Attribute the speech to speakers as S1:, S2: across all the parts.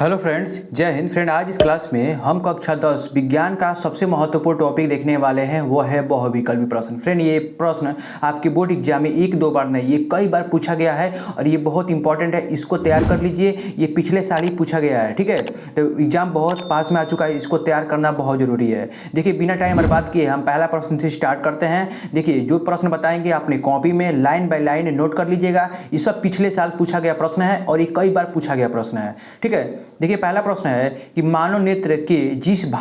S1: Hello friends, जय Hind. Friend, आज इस क्लास में हम कक्षा 10 विज्ञान का सबसे महत्वपूर्ण टॉपिक देखने वाले हैं, वो है बहुविकल्पी प्रश्न। फ्रेंड, ये प्रश्न आपके बोर्ड एग्जाम में एक दो बार नहीं, ये कई बार पूछा गया है और ये बहुत इंपॉर्टेंट है। इसको तैयार कर लीजिए, ये पिछले साल ही पूछा गया है। ठीक है, तो एग्जाम बहुत पास में आ चुका है, इसको तैयार करना बहुत जरूरी है। देखिए, बिना टाइम बर्बाद किए हम पहला प्रश्न से स्टार्ट करते हैं। देखिए, जो प्रश्न बताएंगे अपने कॉपी में लाइन बाय लाइन नोट कर लीजिएगा। ये सब पिछले साल पूछा गया प्रश्न है और ये कई बार पूछा गया प्रश्न है। ठीक है, देखिए पहला प्रश्न है कि मानव नेत्र के जिस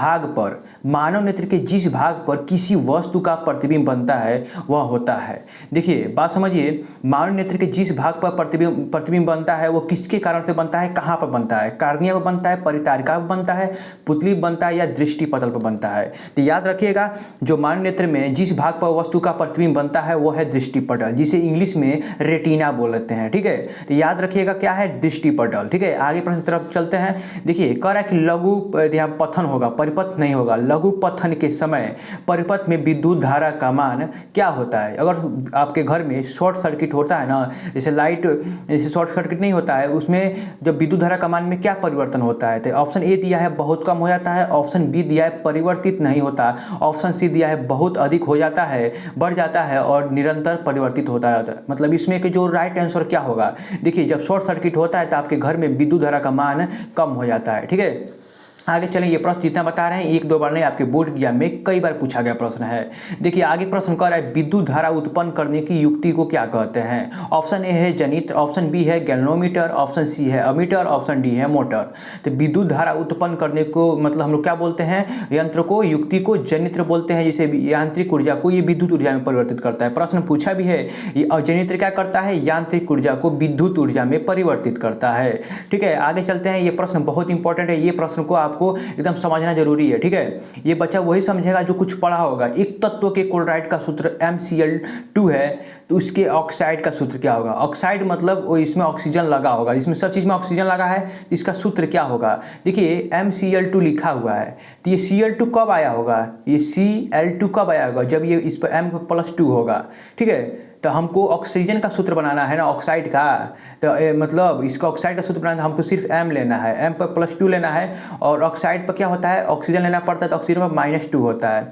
S1: भाग पर किसी वस्तु का प्रतिबिंब बनता है वह होता है। देखिए बात समझिए, मानव नेत्र के जिस भाग पर प्रतिबिंब बनता है वो किसके कारण से बनता है, कहाँ पर बनता है? कार्निया पर बनता है, परितारिका पर बनता है, पुतली पर बनता है या दृष्टि पटल पर बनता है? तो याद रखिएगा, जो मानव नेत्र में जिस भाग पर वस्तु का प्रतिबिंब बनता है वो है दृष्टि पटल, जिसे इंग्लिश में रेटिना बोलते हैं। ठीक है, तो याद रखिएगा क्या है, दृष्टि पटल। ठीक है, आगे प्रश्न की तरफ चलते हैं। देखिए कह रहा है कि लघु पथन होगा, परिपथ नहीं होगा। लघु पथन के समय परिपथ में विद्युत धारा का मान क्या होता है? अगर आपके घर में शॉर्ट सर्किट होता है ना, जैसे लाइट, जैसे शॉर्ट सर्किट नहीं होता है, उसमें जब विद्युत धारा का मान में क्या परिवर्तन होता है? तो ऑप्शन ए दिया है बहुत कम हो जाता है, ऑप्शन बी दिया है परिवर्तित नहीं होता, ऑप्शन सी दिया है बहुत अधिक हो जाता है, बढ़ जाता है और निरंतर परिवर्तित होता रहता है। मतलब इसमें कि जो राइट आंसर क्या होगा? देखिए, जब शॉर्ट सर्किट होता है तो आपके घर में विद्युत धारा का मान कम हो जाता है। ठीक है, आगे चलें। ये प्रश्न जितना बता रहे हैं एक दो बार नहीं, आपके बोर्ड एग्जाम में कई बार पूछा गया प्रश्न है। देखिए आगे प्रश्न कह रहा है विद्युत धारा उत्पन्न करने की युक्ति को क्या कहते हैं? ऑप्शन ए है जनित्र, ऑप्शन बी है गैल्वेनोमीटर, ऑप्शन सी है अमीटर, ऑप्शन डी है मोटर। तो विद्युत धारा उत्पन्न करने को मतलब हम लोग क्या बोलते हैं? यंत्र को, युक्ति को जनित्र बोलते हैं। जैसे यांत्रिक ऊर्जा को ये विद्युत ऊर्जा में परिवर्तित करता है। प्रश्न पूछा भी है, और जनित्र क्या करता है? यांत्रिक ऊर्जा को विद्युत ऊर्जा में परिवर्तित करता है। ठीक है, आगे चलते हैं। ये प्रश्न बहुत इंपॉर्टेंट है, ये प्रश्न को आपको एकदम समझना जरूरी है। ठीक है, ये बच्चा वही समझेगा जो कुछ पढ़ा होगा। एक तत्व के क्लोराइड का सूत्र MCl2 है, तो उसके ऑक्साइड का सूत्र क्या होगा? ऑक्साइड मतलब वो इसमें ऑक्सीजन लगा होगा, इसमें सब चीज में ऑक्सीजन लगा है, तो इसका सूत्र क्या होगा? देखिए MCl2 लिखा हुआ है, तो ये Cl2 कब आया होगा? ये Cl2 कब आया होगा? जब ये इस पर M+2 होगा। ठीक है, तो हमको ऑक्सीजन का सूत्र बनाना है ना, ऑक्साइड का, तो मतलब इसका ऑक्साइड का सूत्र बनाना है, हमको सिर्फ M लेना है, M+2 लेना है। और ऑक्साइड पर क्या होता है? ऑक्सीजन लेना पड़ता है, तो ऑक्सीजन पर -2 होता है,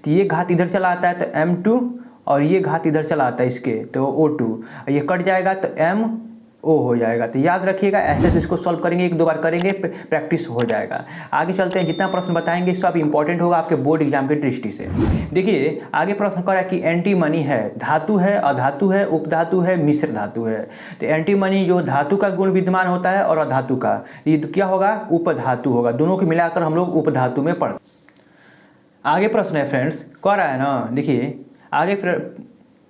S1: तो ये घात इधर चला आता है तो M2, और ये घात इधर चला आता है इसके, तो O2, ये कट जाएगा तो MO हो जाएगा। तो याद रखिएगा, ऐसे इसको सॉल्व करेंगे, एक दो बार करेंगे, प्रैक्टिस हो जाएगा। आगे चलते हैं, जितना प्रश्न बताएंगे सब इंपॉर्टेंट होगा आपके बोर्ड एग्जाम की दृष्टि से। देखिए आगे प्रश्न कर रहा है कि एंटीमनी है, धातु है, अधातु है, उपधातु है, मिश्र धातु है। तो एंटीमनी जो धातु का गुण विद्यमान होता है और अधातु का, ये क्या होगा? उपधातु होगा। दोनों को मिलाकर हम लोग उपधातु में पढ़ते। आगे प्रश्न है फ्रेंड्स, कह रहा है ना,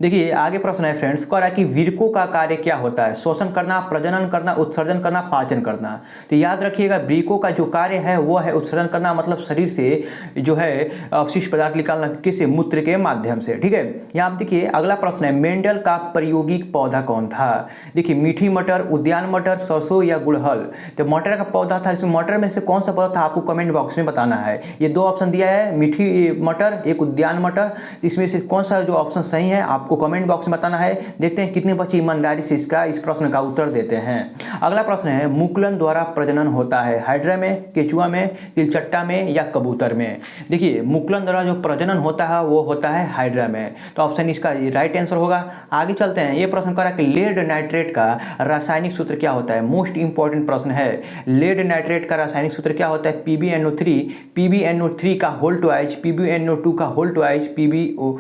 S1: देखिए आगे प्रश्न है फ्रेंड्स, कह रहा है कि वीरकों का कार्य क्या होता है? शोषण करना, प्रजनन करना, उत्सर्जन करना, पाचन करना। तो याद रखिएगा, वीरकों का जो कार्य है वो है उत्सर्जन करना, मतलब शरीर से जो है अवशिष्ट पदार्थ निकालना, किसी मूत्र के माध्यम से। ठीक है, यहाँ आप देखिए अगला प्रश्न है, मेंडल का प्रायोगिक पौधा कौन था? देखिए मीठी मटर, उद्यान मटर, सरसों या गुड़हल। तो मटर का पौधा था, इसमें मटर में से कौन सा पौधा था आपको कमेंट बॉक्स में बताना है। ये दो ऑप्शन दिया है, मीठी मटर, एक उद्यान मटर, इसमें से कौन सा जो ऑप्शन सही है आपको कमेंट बॉक्स में बताना है। देखते हैं कितने बच्चे ईमानदारी से इस प्रश्न का उत्तर देते हैं। अगला प्रश्न है, मुकुलन द्वारा प्रजनन होता है हाइड्रा में, केचुआ में, तिलचट्टा में या कबूतर में? देखिए मुकुलन द्वारा जो प्रजनन होता है वो होता है हाइड्रा में, तो ऑप्शन इसका राइट आंसर होगा। आगे चलते हैं। ये प्रश्न कह रहा है कि लेड नाइट्रेट का रासायनिक सूत्र क्या होता है? मोस्ट इंपॉर्टेंट प्रश्न है, लेड नाइट्रेट का रासायनिक सूत्र क्या होता है? PbNO3 का होल ट्वाइस, PbNO2 का होल ट्वाइस, PbO।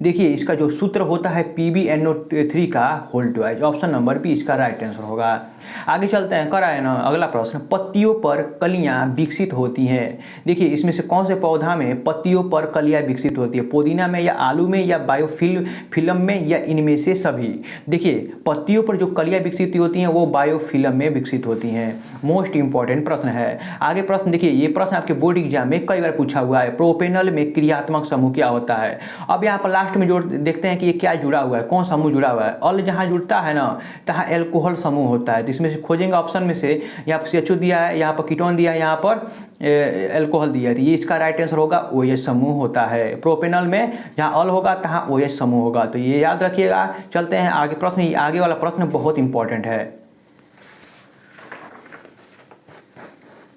S1: देखिए इसका जो सूत्र होता है PbNO3 का whole twice. Option number B इसका राइट आंसर होगा। आगे चलते हैं, करा है ना अगला प्रश्न, पत्तियों पर कलियां विकसित होती हैं। देखिए इसमें से कौन से पौधा में पत्तियों पर कलियां विकसित होती है? पुदीना में या आलू में या बायोफिल्म में या इनमें से सभी? देखिए पत्तियों पर जो कलियां विकसित होती हैं वो बायोफिल्म में विकसित होती हैं। मोस्ट इंपॉर्टेंट प्रश्न है। आगे प्रश्न देखिए, ये प्रश्न आपके बोर्ड एग्जाम में कई बार पूछा हुआ है, प्रोपेनल में क्रियात्मक समूह क्या होता है? अब यहाँ पर लास्ट में जो देखते हैं कि ये क्या जुड़ा हुआ है, कौन समूह जुड़ा हुआ है? अल जहाँ जुड़ता है ना तहाँ एल्कोहल समूह होता है, तो इसमें से खोजेंगे ऑप्शन में से, यहाँ पर CHO दिया है, यहाँ पर कीटोन दिया है, यहाँ पर एल्कोहल दिया है, तो ये इसका राइट आंसर होगा OH समूह होता है। प्रोपेनल में जहाँ अल होगा तहाँ OH समूह होगा, तो ये याद रखिएगा। चलते हैं आगे प्रश्न, आगे वाला प्रश्न बहुत इंपॉर्टेंट है।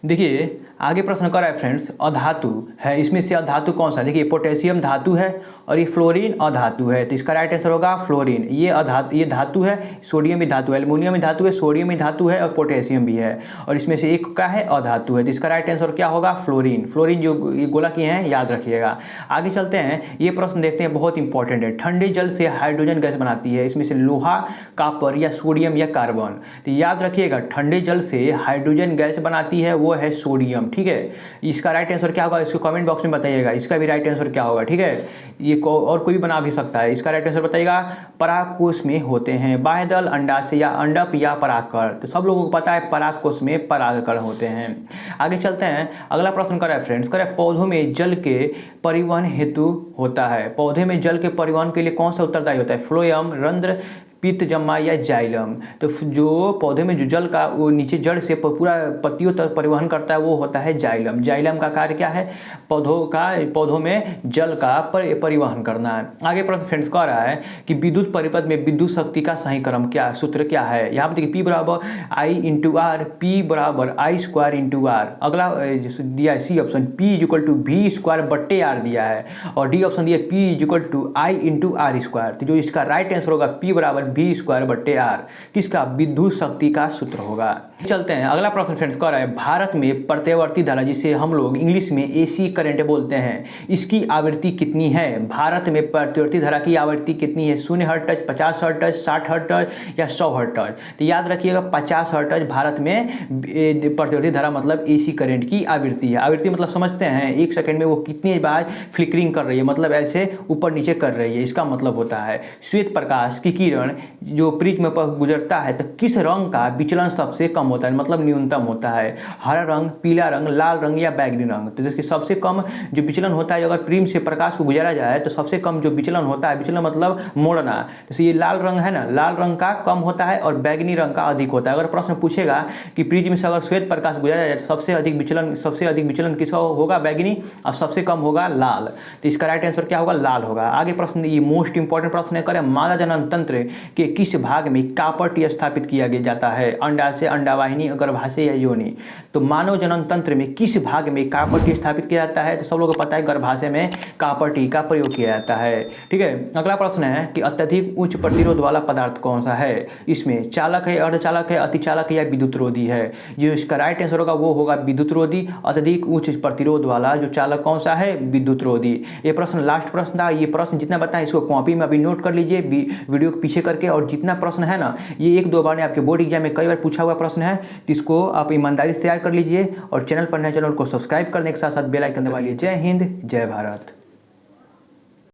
S1: देखिए आगे प्रश्न कर रहा है फ्रेंड्स, अधातु है, इसमें से अधातु कौन सा? देखिए पोटेशियम धातु है और ये फ्लोरीन अधातु है, तो इसका राइट आंसर होगा फ्लोरीन। ये धातु है, सोडियम भी धातु है, एल्युमिनियम भी धातु है, सोडियम भी धातु है और पोटेशियम भी है, और इसमें से एक का है अधातु है, तो इसका राइट आंसर क्या होगा? फ्लोरीन। फ्लोरीन जो ये गोला किए हैं याद रखिएगा। आगे चलते हैं, ये प्रश्न देखते हैं, बहुत इंपॉर्टेंट है। ठंडे जल से हाइड्रोजन गैस बनाती है, इसमें से लोहा, कॉपर या सोडियम या कार्बन? तो याद रखिएगा, ठंडे जल से हाइड्रोजन गैस बनाती है वो है सोडियम, ठीक है। इसका राइट आंसर क्या होगा इसको कमेंट बॉक्स में बताइएगा, इसका भी राइट आंसर क्या होगा, ठीक है। ये और कोई भी बना भी सकता है, इसका राइट आंसर बताइएगा। परागकोश में होते हैं, बाह्यदल, अंडाशय या अंडप या परागकण? तो सब लोगों को पता है परागकोश में परागकण होते हैं। आगे चलते हैं, अगला प्रश्न कर रहा है फ्रेंड्स, करे पौधों में जल के परिवहन हेतु होता है, पौधे में जल के परिवहन के लिए कौन सा उत्तरदायी होता है? फ्लोएम, रंध्र, पित्त जमा या जाइलम? तो जो पौधे में जो जल का वो नीचे जड़ से पूरा पत्तियों तक परिवहन करता है वो होता है जाइलम। जाइलम का कार्य क्या है? पौधों में जल का परिवहन करना है। आगे प्रश्न फ्रेंड्स कह रहा है कि विद्युत परिपथ में विद्युत शक्ति का सही क्रम क्या, सूत्र क्या है? यहाँ पर देखिए P बराबर I इंटू आर, P बराबर I स्क्वायर इंटू आर। अगला दिया है C option, P is equal to V square बट्टे आर दिया है, और डी ऑप्शन दिया P is equal to I into R square. तो जो इसका राइट आंसर होगा P बराबर V स्क्वायर बट्टे आर, किसका? विद्युत शक्ति का सूत्र होगा। चलते हैं, अगला प्रश्न फ्रेंड्स कह रहा है, भारत में प्रत्यावर्ती धारा, जिसे हम लोग इंग्लिश में AC करंट बोलते हैं, इसकी आवृत्ति कितनी है? भारत में प्रत्यावर्ती धारा की आवृत्ति कितनी है? 0 हर्ट्ज, 50 हर्ट्ज, 60 हर्ट्ज या 100 हर्ट्ज? तो याद रखिएगा 50 हर्ट्ज भारत में प्रत्यावर्ती धारा मतलब AC करंट की आवृत्ति है। आवृत्ति मतलब समझते हैं, एक सेकंड में वो कितनी बार फ्लिकरिंग कर रही है, मतलब ऐसे ऊपर नीचे कर रही है, इसका मतलब होता है। श्वेत प्रकाश की किरण जो प्रिज्म पर गुजरता है तो किस रंग का विचलन सबसे कम होता है, मतलब न्यूनतम होता है? हरा रंग, पीला रंग, लाल रंग या बैगनी रंग? तो जिसके सबसे कम जो विचलन होता है, अगर प्रिज्म से प्रकाश को गुजारा जाए तो सबसे कम जो विचलन होता है, विचलन मतलब मोड़ना, जैसे ये लाल रंग है ना, लाल रंग का कम होता है और बैगनी रंग का अधिक होता है। अगर प्रश्न पूछेगा कि प्रिज्म से अगर श्वेत प्रकाश गुजारा जाए तो सबसे अधिक विचलन किसका होगा? बैगनी, और सबसे कम होगा लाल। तो इसका राइट आंसर क्या होगा? लाल होगा। आगे प्रश्न, ये मोस्ट इंपॉर्टेंट प्रश्न है, करें मादा जनन तंत्र के किस भाग में कापटी स्थापित किया जाता है? अंडाशय, अंडावाहिनी, गर्भाशय या योनि? तो मानव जनन तंत्र में किस भाग में कापटी स्थापित किया जाता है? तो सब लोगों को पता है गर्भाशय में कापटी का प्रयोग किया जाता है, ठीक है। अगला प्रश्न है कि अत्यधिक उच्च प्रतिरोध वाला पदार्थ कौन सा है? इसमें चालक है, अर्धचालक है, अतिचालक है या विद्युतरोधी है? जो इसका राइट आंसर होगा वो होगा विद्युतरोधी। अत्यधिक उच्च प्रतिरोध वाला जो चालक कौन सा है? विद्युतरोधी। ये प्रश्न लास्ट प्रश्न था। ये प्रश्न जितना बताएं इसको कॉपी में अभी नोट कर लीजिए वीडियो के पीछे करके, और जितना प्रश्न है ना ये 1-2 बार ने आपके बोर्ड एग्जाम में कई बार पूछा हुआ प्रश्न है, इसको आप ईमानदारी से तैयार कर लीजिए, और चैनल पर नए चैनल को सब्सक्राइब करने के साथ साथ बेल आइकन दबा लीजिए। जय हिंद, जय भारत।